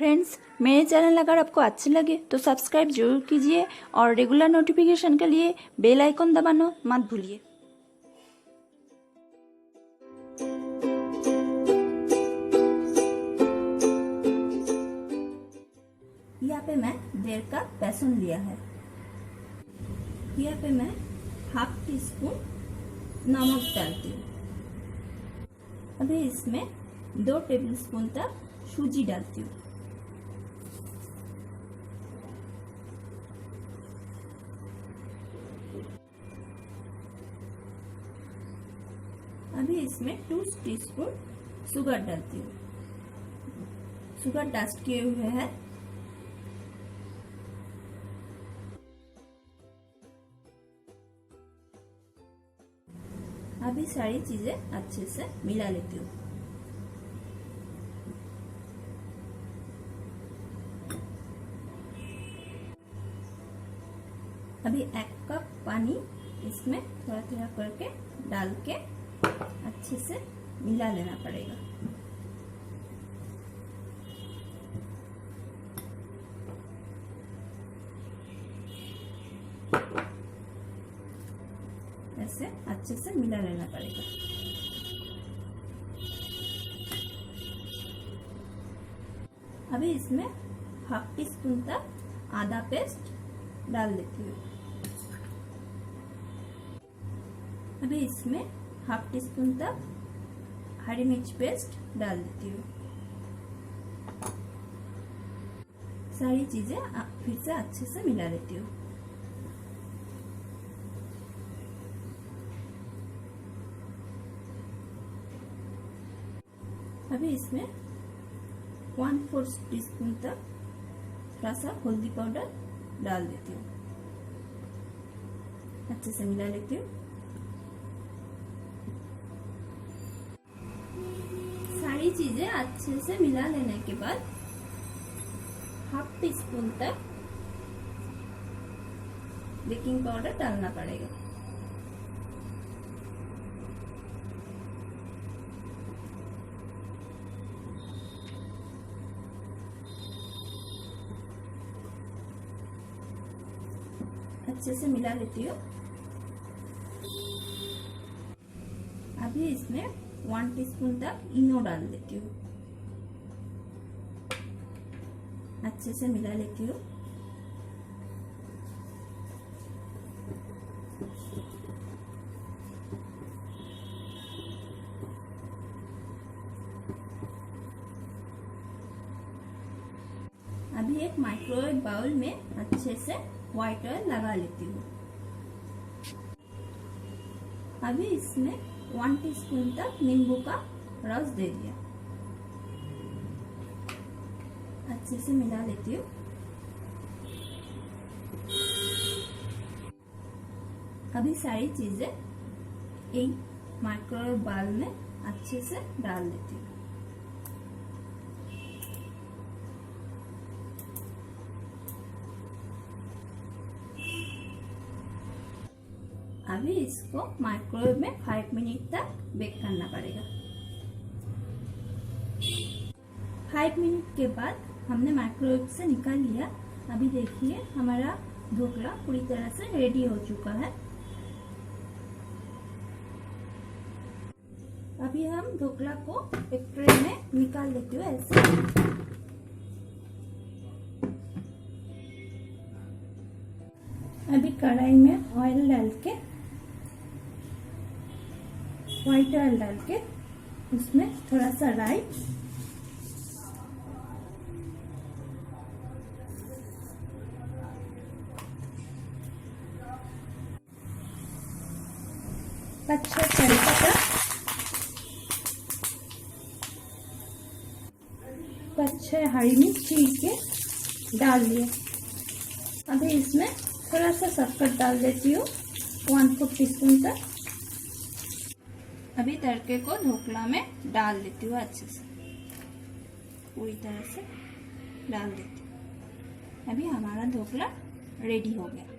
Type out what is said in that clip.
Friends, मेरे channel अगर आपको अच्छे लगे तो सब्सक्राइब जरूर कीजिए और रेगुलर नोटिफिकेशन के लिए बेल आइकन दबाना मत भूलिए। यहाँ पे मैं 1.5 कप बेसन लिया है। यहाँ पे मैं हाफ टी स्पून नमक डालती हूँ। अभी इसमें 2 टेबलस्पून तक सूजी डालती हूँ। अभी इसमें 2 टीस्पून शुगर डालती हूँ। शुगर डस्ट किए हुए हैं। अभी सारी चीजें अच्छे से मिला लेती हूँ। अभी 1 कप पानी इसमें थोड़ा थोड़ा करके डाल के अच्छे से मिला लेना पड़ेगा। ऐसे अच्छे से मिला लेना पड़ेगा। अभी इसमें हाफ टी स्पून तक आदा पेस्ट डाल देती हूँ। अभी इसमें हाफ टी स्पून तक हरी मिर्च पेस्ट डाल देती हूँ। सारी चीजें फिर से अच्छे से मिला लेती हूँ। अभी इसमें 1/4 टीस्पून तक थोड़ा सा हल्दी पाउडर डाल देती हूँ। अच्छे से मिला लेती हूँ। सारी चीजें अच्छे से मिला लेने के बाद हाफ टी स्पून तक बेकिंग पाउडर डालना पड़ेगा। अच्छे से मिला लेती हूँ। अभी इसमें 1 टीस्पून तक इनो डाल देती हूँ। अच्छे से मिला लेती हूँ। अभी एक माइक्रोवेव बाउल में अच्छे से व्हाइट ऑयल लगा लेती हूँ। अभी इसमें 1 टीस्पून तक नींबू का रस दे दिया। अच्छे से मिला लेती हूँ। अभी सारी चीजें एक माइक्रोवेव बाउल में अच्छे से डाल देती हूँ। अभी इसको माइक्रोवेव में 5 मिनट तक बेक करना पड़ेगा। 5 मिनट के बाद हमने माइक्रोवेव से निकाल लिया। अभी देखिए हमारा ढोकला पूरी तरह से रेडी हो चुका है। अभी हम ढोकला को एक ट्रे में निकाल लेती हूँ। ऐसे अभी कढ़ाई में ऑयल डाल के व्हाइट ऑयल डाल के उसमें थोड़ा सा राई, कच्चा करी पत्ता, कच्चे हरी मिर्च चीर के डाल दिए। अभी इसमें थोड़ा सा शक्कर डाल देती हूँ 1/4 टीस्पून तक। अभी तड़के को ढोकला में डाल देती हूँ। अच्छे से पूरी तरह से डाल देती हूँ। अभी हमारा ढोकला रेडी हो गया।